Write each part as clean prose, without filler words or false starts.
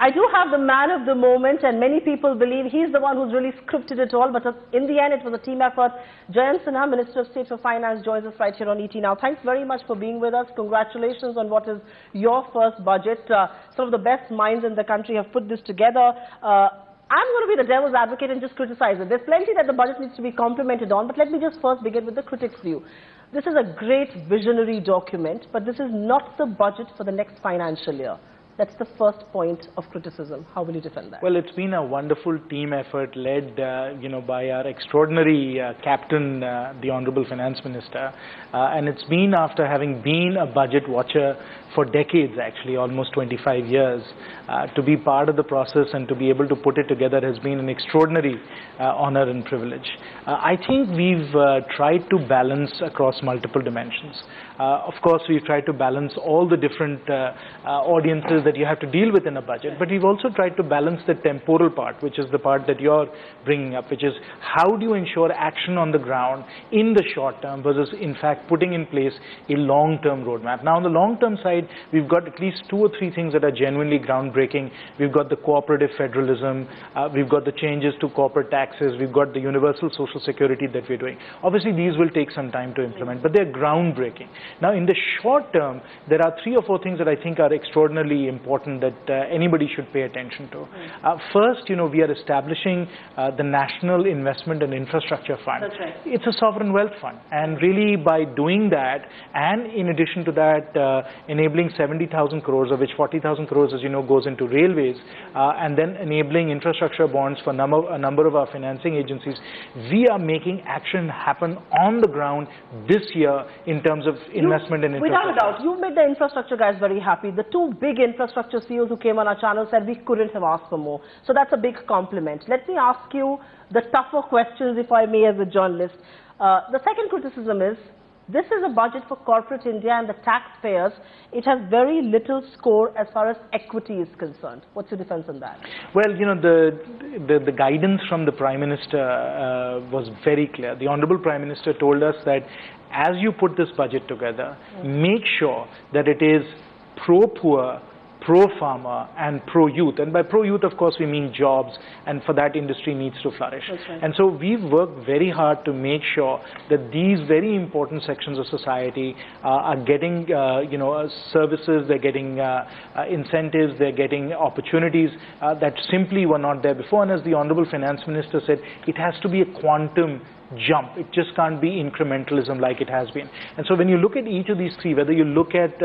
I do have the man of the moment, and many people believe he's the one who's really scripted it all, but in the end it was a team effort. Jayant Sinha, Minister of State for Finance, joins us right here on ET Now. Thanks very much for being with us. Congratulations on what is your first budget. Some of the best minds in the country have put this together. I'm going to be the devil's advocate and just criticize it. There's plenty that the budget needs to be complimented on, but let me just first begin with the critics' view. This is a great visionary document, but this is not the budget for the next financial year. That's the first point of criticism. How will you defend that? Well, it's been a wonderful team effort led, by our extraordinary captain, the Honorable Finance Minister. And it's been after having been a budget watcher for decades, actually, almost 25 years. To be part of the process and to be able to put it together has been an extraordinary honor and privilege. I think we've tried to balance across multiple dimensions. Of course, we've tried to balance all the different audiences that you have to deal with in a budget, but we've also tried to balance the temporal part, which is the part that you're bringing up, which is how do you ensure action on the ground in the short term versus, in fact, putting in place a long-term roadmap. Now, on the long-term side, we've got at least 2 or 3 things that are genuinely groundbreaking. We've got the cooperative federalism, we've got the changes to corporate taxes, we've got the universal social security that we're doing. Obviously, these will take some time to implement, but they're groundbreaking. Now, in the short term, there are 3 or 4 things that I think are extraordinarily important that anybody should pay attention to. First, we are establishing the National Investment and Infrastructure Fund. That's right. It's a sovereign wealth fund, and really by doing that, and in addition to that, enabling 70,000 crores, of which 40,000 crores, as you know, goes into railways, and then enabling infrastructure bonds for a number of our financing agencies, we are making action happen on the ground this year in terms of investment and infrastructure. Without a doubt, you made the infrastructure guys very happy. The 2 big infrastructure CEOs who came on our channel said we couldn't have asked for more. So that's a big compliment. Let me ask you the tougher questions, if I may, as a journalist. The second criticism is, this is a budget for corporate India and the taxpayers. It has very little score as far as equity is concerned. What's your defense on that? Well, the guidance from the Prime Minister was very clear. The Honorable Prime Minister told us that as you put this budget together, make sure that it is pro-poor, pro-farmer and pro-youth. And by pro-youth, of course, we mean jobs, and for that, industry needs to flourish. Right. And so we've worked very hard to make sure that these very important sections of society are getting, services, they're getting incentives, they're getting opportunities that simply were not there before. And as the Honorable Finance Minister said, it has to be a quantum jump. It just can't be incrementalism like it has been. And so when you look at each of these 3, whether you look at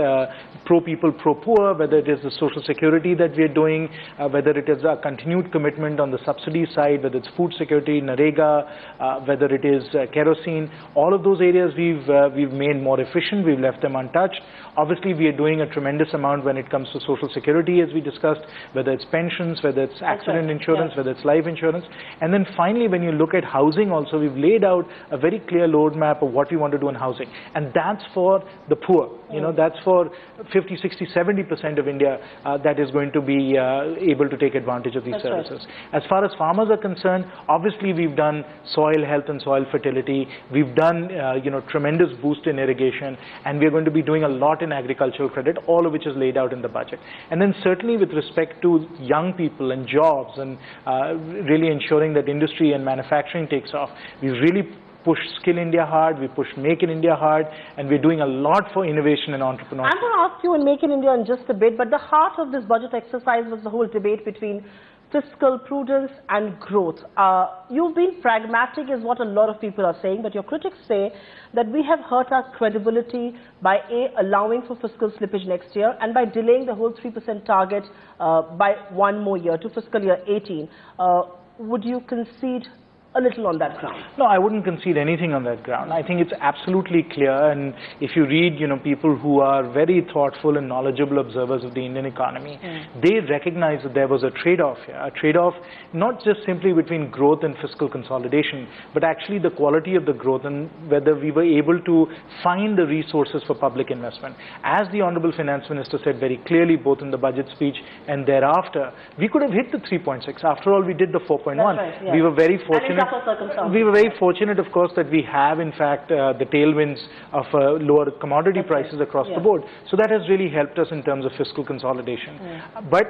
pro-people, pro-poor, whether it is the social security that we're doing, whether it is a continued commitment on the subsidy side, whether it's food security, Narega, whether it is kerosene, all of those areas we've made more efficient, we've left them untouched. Obviously, we are doing a tremendous amount when it comes to social security, as we discussed, whether it's pensions, whether it's accident insurance, whether it's life insurance. And then finally, when you look at housing also, we've laid out a very clear roadmap of what we want to do in housing. And that's for the poor. That's for 50, 60, 70% of India that is going to be able to take advantage of these services. Right. As far as farmers are concerned, obviously we've done soil health and soil fertility. We've done, tremendous boost in irrigation, and we're going to be doing a lot in agricultural credit, all of which is laid out in the budget. And then certainly with respect to young people and jobs and really ensuring that industry and manufacturing takes off, we've really pushed Skill India hard, we pushed Make in India hard, and we're doing a lot for innovation and entrepreneurship. I'm going to ask you in Make in India in just a bit, but the heart of this budget exercise was the whole debate between fiscal prudence and growth. You've been pragmatic is what a lot of people are saying, but your critics say that we have hurt our credibility by allowing for fiscal slippage next year and by delaying the whole 3% target by 1 more year to fiscal year 18. Would you concede a little on that ground? No, I wouldn't concede anything on that ground. I think it's absolutely clear, and if you read, people who are very thoughtful and knowledgeable observers of the Indian economy, they recognize that there was a trade-off here, a trade-off not just simply between growth and fiscal consolidation, but actually the quality of the growth and whether we were able to find the resources for public investment. As the Honorable Finance Minister said very clearly, both in the budget speech and thereafter, we could have hit the 3.6. After all, we did the 4.1. Right, yeah. We were very fortunate. We were very fortunate, of course, that we have, in fact, the tailwinds of lower commodity prices across the board. So that has really helped us in terms of fiscal consolidation. But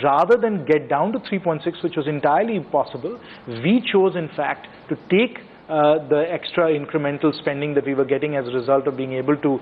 rather than get down to 3.6, which was entirely possible, we chose, in fact, to take the extra incremental spending that we were getting as a result of being able to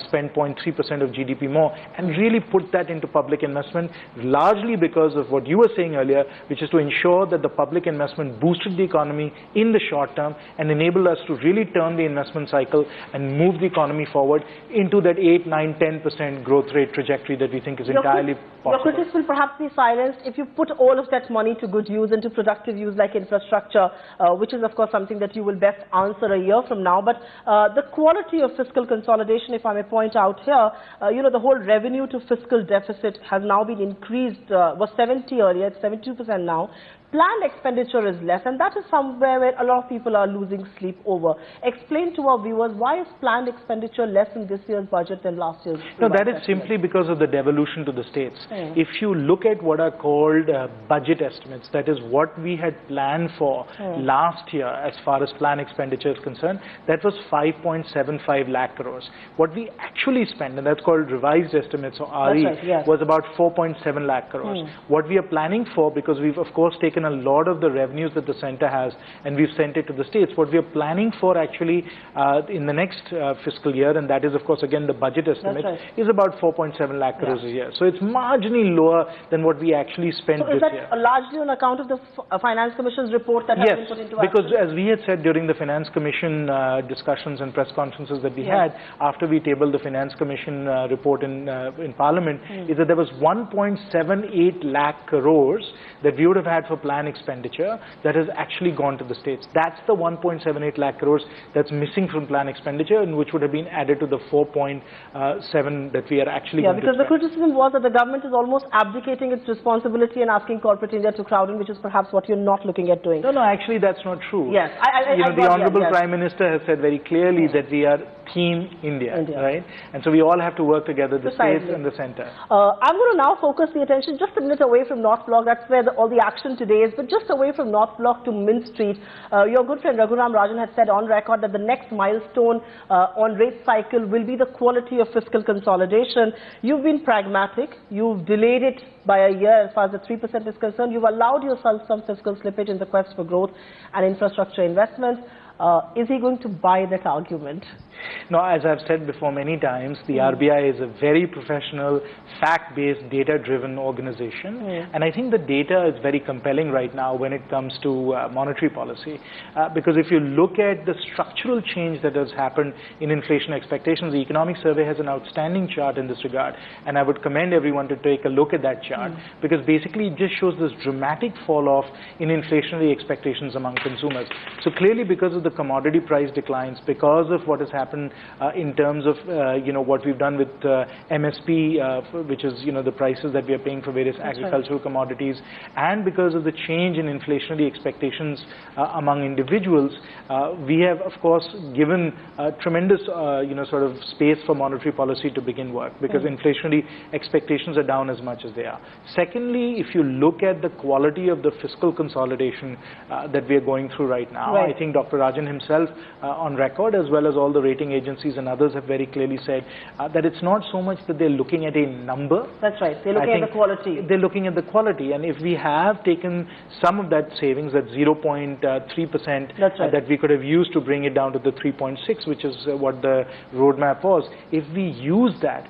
spend 0.3% of GDP more and really put that into public investment, largely because of what you were saying earlier, which is to ensure that the public investment boosted the economy in the short term and enabled us to really turn the investment cycle and move the economy forward into that 8, 9, 10% growth rate trajectory that we think is entirely possible. Your critics will perhaps be silenced if you put all of that money to good use, into productive use like infrastructure, which is of course something that you will best answer a year from now. But the quality of fiscal consolidation, if I may point out here, you know, the whole revenue to fiscal deficit has now been increased, was 70 earlier, it's 72% now. Planned expenditure is less, and that is somewhere where a lot of people are losing sleep over. Explain to our viewers, why is planned expenditure less in this year's budget than last year's? No, that is simply because of the devolution to the states. If you look at what are called budget estimates, that is what we had planned for last year as far as planned expenditure is concerned, that was 5.75 lakh crores. What we actually spent, and that's called revised estimates, or RE, was about 4.7 lakh crores. What we are planning for, because we've of course taken a lot of the revenues that the center has and we've sent it to the states, what we are planning for actually in the next fiscal year, and that is of course again the budget estimate, is about 4.7 lakh crores a year. So it's marginally lower than what we actually spent this year. Is that largely on account of the Finance Commission's report that has been put into action? Because as we had said during the Finance Commission discussions and press conferences that we had after we tabled the Finance Commission report in Parliament, is that there was 1.78 lakh crores that we would have had for planned expenditure that has actually gone to the states. That's the 1.78 lakh crores that's missing from planned expenditure, and which would have been added to the 4.7 that we are actually going to because the criticism was that the government is almost abdicating its responsibility and asking corporate India to crowd in, which is perhaps what you're not looking at doing. No, actually that's not true. Yes, the Honorable Prime Minister has said very clearly that we are Team India, right? And so we all have to work together, the states and the center. I'm going to now focus the attention just a minute away from North Block. That's where all the action today is, but just away from North Block to Mint Street. Your good friend Raghuram Rajan had said on record that the next milestone on rate cycle will be the quality of fiscal consolidation. You've been pragmatic. You've delayed it by a year as far as the 3% is concerned. You've allowed yourself some fiscal slippage in the quest for growth and infrastructure investments. Is he going to buy that argument? No, as I've said before many times, the RBI is a very professional, fact-based, data-driven organization. And I think the data is very compelling right now when it comes to monetary policy. Because if you look at the structural change that has happened in inflation expectations, the Economic Survey has an outstanding chart in this regard. And I would commend everyone to take a look at that chart, because basically it just shows this dramatic fall-off in inflationary expectations among consumers. So clearly, because of the commodity price declines, because of what has happened in terms of what we've done with MSP, which is the prices that we are paying for various agricultural commodities, and because of the change in inflationary expectations among individuals, we have of course given tremendous sort of space for monetary policy to begin work, because inflationary expectations are down as much as they are. Secondly, if you look at the quality of the fiscal consolidation that we are going through right now, I think Dr. Rajan himself on record, as well as all the rating agencies and others, have very clearly said that it's not so much that they're looking at a number. That's right. They're looking at the quality. They're looking at the quality. And if we have taken some of that savings, that 0.3% that we could have used to bring it down to the 3.6, which is what the roadmap was, if we use that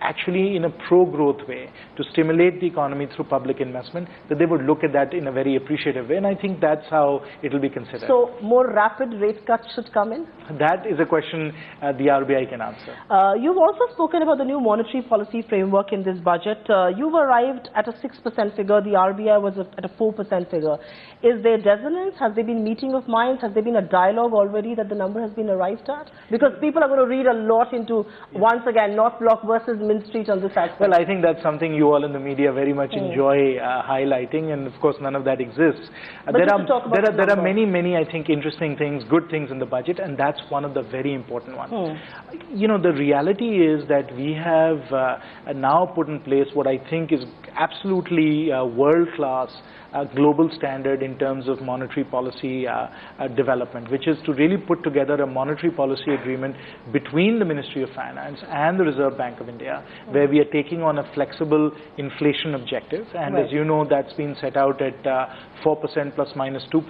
actually in a pro-growth way to stimulate the economy through public investment, that they would look at that in a very appreciative way, and I think that's how it will be considered. So more rapid rate cuts should come in? That is a question the RBI can answer. You've also spoken about the new monetary policy framework in this budget. You've arrived at a 6% figure, the RBI was at a 4% figure. Is there dissonance? Has there been meeting of minds? Has there been a dialogue already that the number has been arrived at? Because people are going to read a lot into, once again, North Block versus Mint Street on this aspect. Well, I think that's something you all in the media very much enjoy highlighting, and of course none of that exists. There are many, I think, interesting things, good things in the budget, and that's one of the very important ones. The reality is that we have now put in place what I think is absolutely world-class global standard in terms of monetary policy development, which is to really put together a monetary policy agreement between the Ministry of Finance and the Reserve Bank of India, where we are taking on a flexible inflation objective. And as you know, that's been set out at 4% plus minus 2%.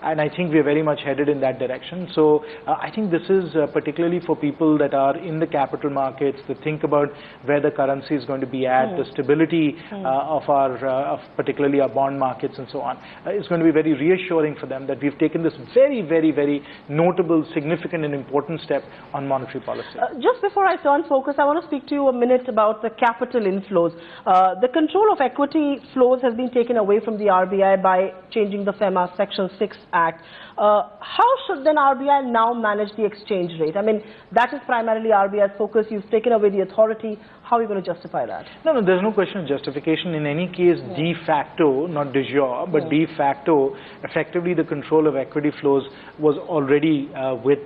And I think we are very much headed in that direction. So I think this is particularly for people that are in the capital markets, to think about where the currency is going to be at, the stability of our particularly our bond markets and so on. It's going to be very reassuring for them that we've taken this very, very, very notable, significant and important step on monetary policy. Just before I turn focus, I want to speak to you a minute about the capital inflows. The control of equity flows has been taken away from the RBI by changing the FEMA Section 6 Act. How should then RBI now manage the exchange rate? I mean, that is primarily RBI's focus. You've taken away the authority. How are you going to justify that? No, there's no question of justification. In any case, de facto, not de jure, but de facto, effectively the control of equity flows was already with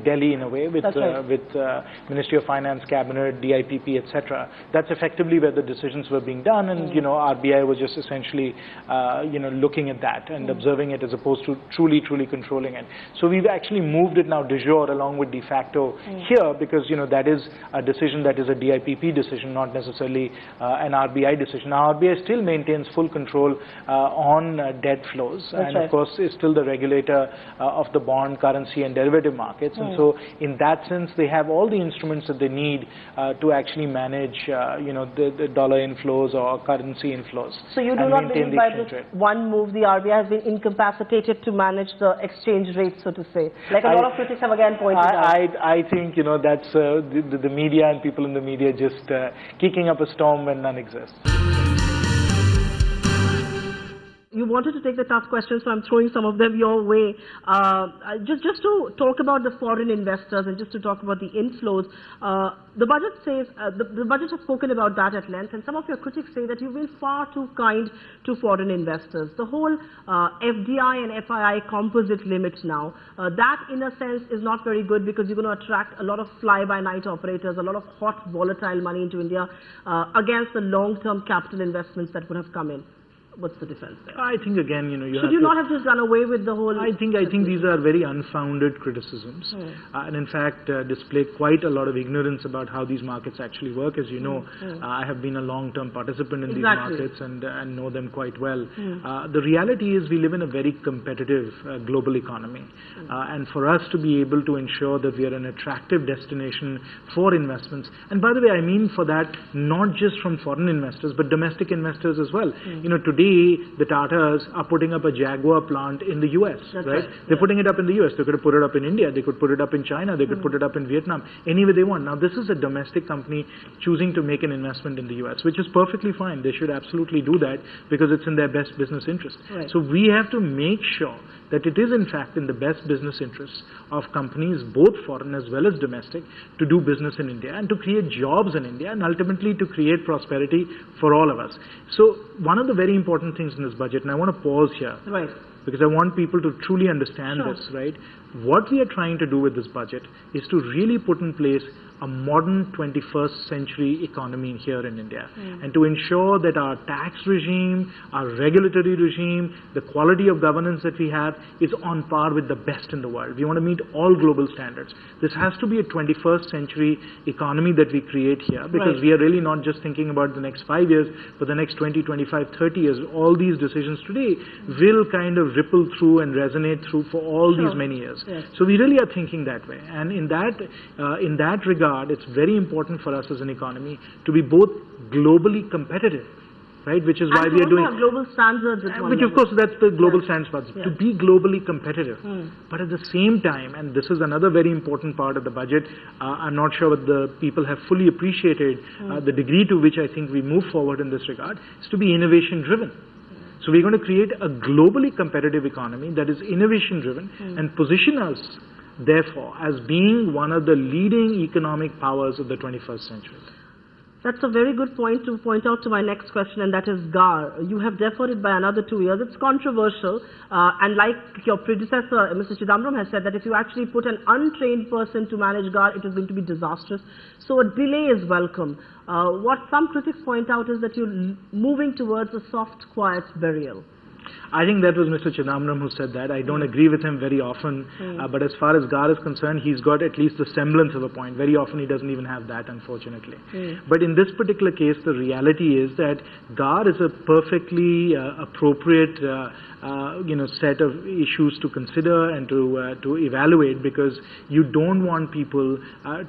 Delhi in a way, with Ministry of Finance, Cabinet, DIPP, etc. That's effectively where the decisions were being done, and RBI was just essentially looking at that and observing it as opposed to truly controlling it. So we've actually moved it now de jure along with de facto here, because that is a decision that is a DIPP decision, not necessarily an RBI decision. Now RBI still maintains full control on debt flows, and of course is still the regulator of the bond, currency and derivative markets, and so in that sense they have all the instruments that they need to actually manage the dollar inflows or currency inflows. So you do not believe by this one move the RBI has been incapacitated to manage the exchange rate, so to say, like a lot of critics have again pointed out? I think that's the media and people in the media just kicking up a storm when none exists. You wanted to take the tough questions, so I'm throwing some of them your way. Just to talk about the foreign investors and just to talk about the inflows, the budget says, the budget has spoken about that at length, and some of your critics say that you've been far too kind to foreign investors. The whole FDI and FII composite limit now, that in a sense is not very good, because you're going to attract a lot of fly-by-night operators, a lot of hot, volatile money into India against the long-term capital investments that would have come in. What's the defense there? I think again, should you not have just done away with the whole? I think these are very unfounded criticisms, and in fact display quite a lot of ignorance about how these markets actually work. As you know, I have been a long-term participant in these markets and know them quite well. The reality is we live in a very competitive global economy, and for us to be able to ensure that we are an attractive destination for investments, and by the way, I mean for that not just from foreign investors but domestic investors as well. Today the Tatas are putting up a Jaguar plant in the US, right? They're putting it up in the US. They could have put it up in India. They could put it up in China. They could put it up in Vietnam. Anywhere they want. Now, this is a domestic company choosing to make an investment in the US, which is perfectly fine. They should absolutely do that because it's in their best business interest. So we have to make sure that it is in fact in the best business interests of companies, both foreign as well as domestic, to do business in India and to create jobs in India and ultimately to create prosperity for all of us. So one of the very important things in this budget, and I want to pause here, because I want people to truly understand this, right? What we are trying to do with this budget is to really put in place a modern 21st century economy here in India, and to ensure that our tax regime, our regulatory regime, the quality of governance that we have is on par with the best in the world. We want to meet all global standards. This has to be a 21st century economy that we create here, because we are really not just thinking about the next 5 years, but the next 20, 25, 30 years. All these decisions today will kind of ripple through and resonate through for all these many years. So we really are thinking that way, and in that regard, it's very important for us as an economy to be both globally competitive, right? Which is why we are doing global standards. Which of course that's the global standards, to be globally competitive. But at the same time, and this is another very important part of the budget, I'm not sure whether the people have fully appreciated the degree to which I think we move forward in this regard, is to be innovation driven. So we're going to create a globally competitive economy that is innovation driven and position us therefore as being one of the leading economic powers of the 21st century. That's a very good point to point out to my next question, and that is GAR. You have deferred it by another 2 years. It's controversial, and like your predecessor, Mr. Chidambaram, has said that if you actually put an untrained person to manage GAR, it is going to be disastrous. So a delay is welcome. What some critics point out is that you're moving towards a soft, quiet burial. I think that was Mr. Chidambaram who said that. I don't agree with him very often, but as far as GAR is concerned, he's got at least the semblance of a point. Very often he doesn't even have that, unfortunately. But in this particular case, the reality is that GAR is a perfectly appropriate set of issues to consider and to evaluate, because you don't want people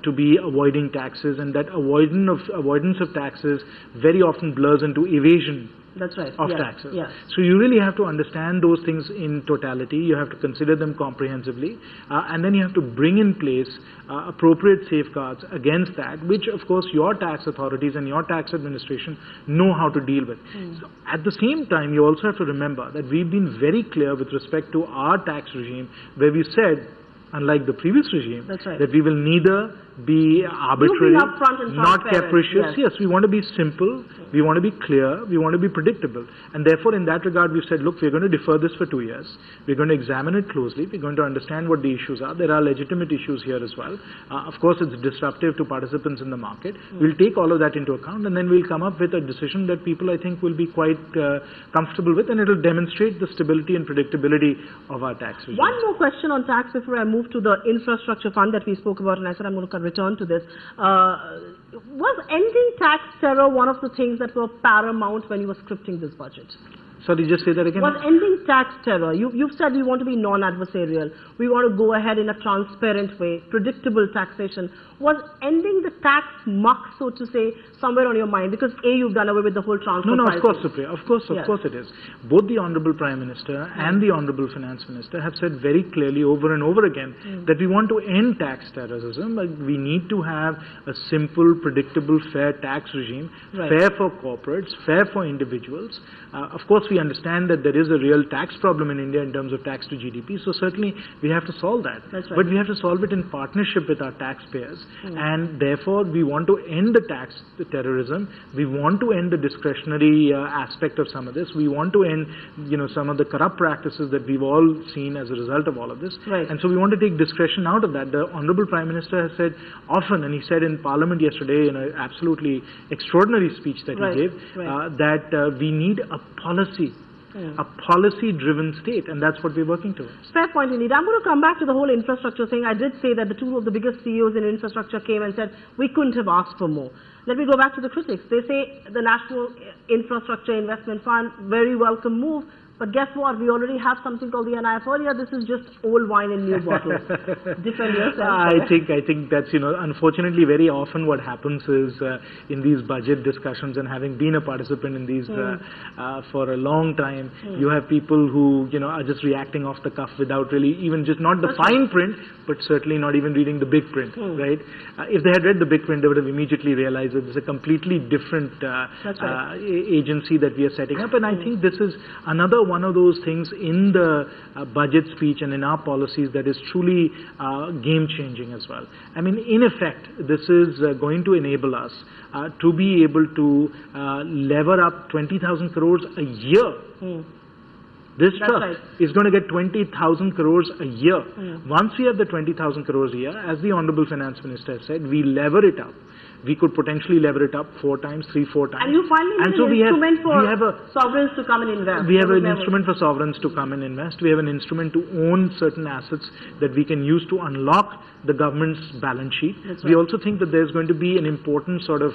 to be avoiding taxes, and that avoidance of taxes very often blurs into evasion. That's right. Of taxes. Yes. So you really have to understand those things in totality. You have to consider them comprehensively, and then you have to bring in place appropriate safeguards against that, which of course your tax authorities and your tax administration know how to deal with. So at the same time, you also have to remember that we've been very clear with respect to our tax regime, where we said, unlike the previous regime, that we will neither be arbitrary, not capricious. Yes, we want to be simple, we want to be clear, we want to be predictable. And therefore, in that regard, we've said, look, we're going to defer this for 2 years. We're going to examine it closely. We're going to understand what the issues are. There are legitimate issues here as well. Of course, it's disruptive to participants in the market. We'll take all of that into account, and then we'll come up with a decision that people, I think, will be quite comfortable with, and it'll demonstrate the stability and predictability of our tax regime. One more question on tax before I move to the infrastructure fund that we spoke about, and I said I'm going to return to this. Was ending tax terror one of the things that were paramount when you were scripting this budget? Sorry, just say that again. Was ending tax terror. You've said we want to be non-adversarial. We want to go ahead in a transparent way, predictable taxation. Was ending the tax muck, so to say, somewhere on your mind? Because A, you've done away with the whole transfer No, pricing. of course, Supriya. Of course it is. Both the Honourable Prime Minister and the Honourable Finance Minister have said very clearly over and over again that we want to end tax terrorism. We need to have a simple, predictable, fair tax regime, fair for corporates, fair for individuals. Of course, we understand that there is a real tax problem in India in terms of tax to GDP, so certainly we have to solve that. But we have to solve it in partnership with our taxpayers, and therefore we want to end the terrorism. We want to end the discretionary aspect of some of this. We want to end, some of the corrupt practices that we've all seen as a result of all of this. And so we want to take discretion out of that. The Honourable Prime Minister has said often, and he said in Parliament yesterday in an absolutely extraordinary speech that he gave, that we need a policy-driven state, and that's what we're working towards. Fair point indeed. I'm going to come back to the whole infrastructure thing. I did say that the two of the biggest CEOs in infrastructure came and said, we couldn't have asked for more. Let me go back to the critics. They say the National Infrastructure Investment Fund, very welcome move. But guess what? We already have something called the NIF earlier. This is just old wine in new bottles. Defend yourself. I think that's, unfortunately very often what happens is in these budget discussions, and having been a participant in these for a long time, you have people who, are just reacting off the cuff without really even just not the fine print, but certainly not even reading the big print, right? If they had read the big print, they would have immediately realized that it's a completely different agency that we are setting up. And I think this is another one of those things in the budget speech and in our policies that is truly game-changing as well. I mean, in effect, this is going to enable us to be able to lever up 20,000 crores a year. This trust is going to get 20,000 crores a year. Once we have the 20,000 crores a year, as the Honourable Finance Minister said, we lever it up. We could potentially lever it up 4 times, 3-4 times. And you finally have an instrument for sovereigns to come and invest. We have an instrument for sovereigns to come and invest. We have an instrument to own certain assets that we can use to unlock the government's balance sheet. We also think that there's going to be an important sort of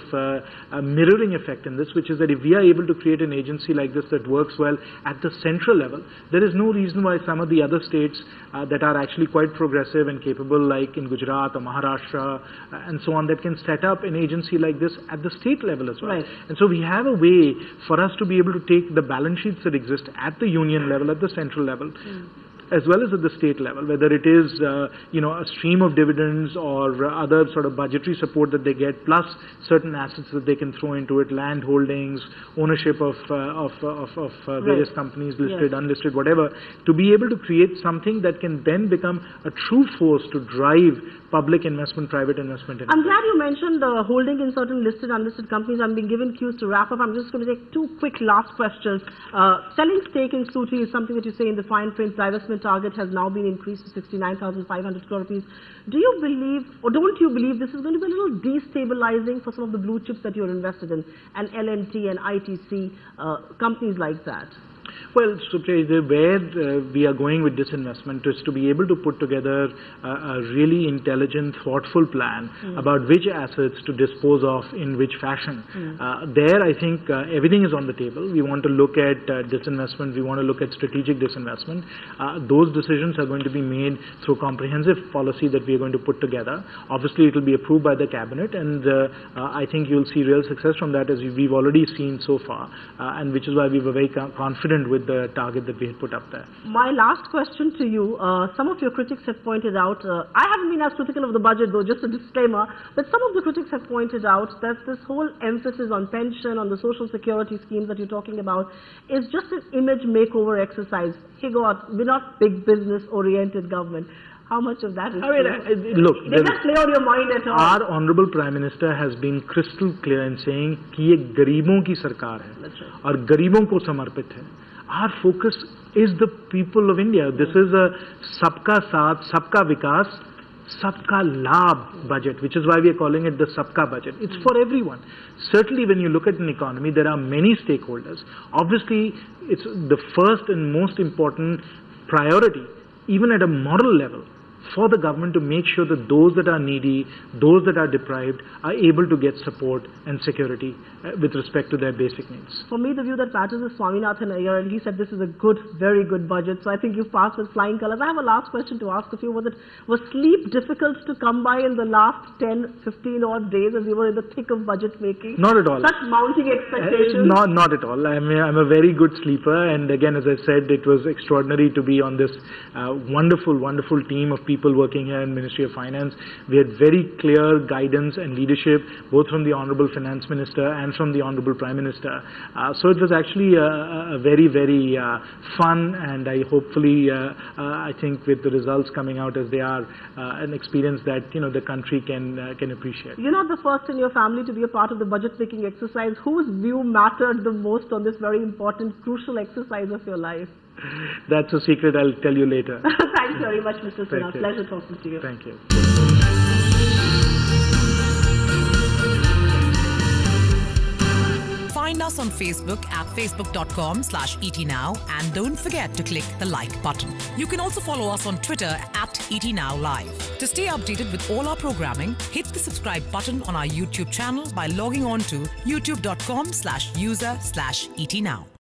mirroring effect in this, which is that if we are able to create an agency like this that works well at the central level, there is no reason why some of the other states that are actually quite progressive and capable, like in Gujarat or Maharashtra and so on, that can set up an agency like this at the state level as well. And so we have a way for us to be able to take the balance sheets that exist at the union level, at the central level, as well as at the state level, whether it is a stream of dividends or other sort of budgetary support that they get, plus certain assets that they can throw into it, land holdings, ownership of various companies, listed, unlisted, whatever, to be able to create something that can then become a true force to drive public investment, private investment. I'm glad you mentioned holding in certain listed, unlisted companies. I'm being given cues to wrap up. I'm just going to take two quick last questions. Selling stake in Supriya is something that you say in the fine print. Divestment target has now been increased to 69,500 crore rupees. Do you believe, or don't you believe, this is going to be a little destabilizing for some of the blue chips that you're invested in, and L&T and ITC, companies like that? Well, Supriya, where we are going with this investment is to be able to put together a really intelligent, thoughtful plan about which assets to dispose of in which fashion. There, I think everything is on the table. We want to look at disinvestment. We want to look at strategic disinvestment. Those decisions are going to be made through comprehensive policy that we are going to put together. Obviously, it will be approved by the cabinet, and I think you'll see real success from that, as we've already seen so far, and which is why we were very confident with the target that we had put up there. My last question to you, some of your critics have pointed out, I haven't been as critical of the budget though, just a disclaimer, but some of the critics have pointed out that this whole emphasis on pension, on the social security schemes that you're talking about, is just an image makeover exercise. Hey God, we're not big business oriented government. How much of that is true? Look, they just play on your mind at all. Our Honorable Prime Minister has been crystal clear in saying कि ये गरीबों की सरकार है और गरीबों को समर्पित है. Our focus is the people of India. This is a sabka saath, sabka vikas, sabka labh budget, which is why we are calling it the sabka budget. It's for everyone. Certainly when you look at an economy, there are many stakeholders. Obviously, it's the first and most important priority, even at a moral level, for the government to make sure that those that are needy, those that are deprived, are able to get support and security with respect to their basic needs. For me, the view that matters is Swaminathan Iyer, and he said this is a good, very good budget. So I think you've passed with flying colors. I have a last question to ask of you. Was sleep difficult to come by in the last 10, 15 odd days as you were in the thick of budget making? Not at all. Such mounting expectations? Not at all. I'm a very good sleeper, and again, as I said, it was extraordinary to be on this wonderful, wonderful team of people working here in Ministry of Finance. We had very clear guidance and leadership, both from the Honorable Finance Minister and from the Honorable Prime Minister. So it was actually a very, very fun, and I think with the results coming out as they are, an experience that the country can appreciate. You're not the first in your family to be a part of the budget making exercise. Whose view mattered the most on this very important, crucial exercise of your life? That's a secret I'll tell you later. Thanks very much, Mr. Sinha. Pleasure talking to you. Thank you. Find us on Facebook at facebook.com/etnow, and don't forget to click the like button. You can also follow us on Twitter at etnowlive. To stay updated with all our programming, hit the subscribe button on our YouTube channel by logging on to youtube.com/user/etnow.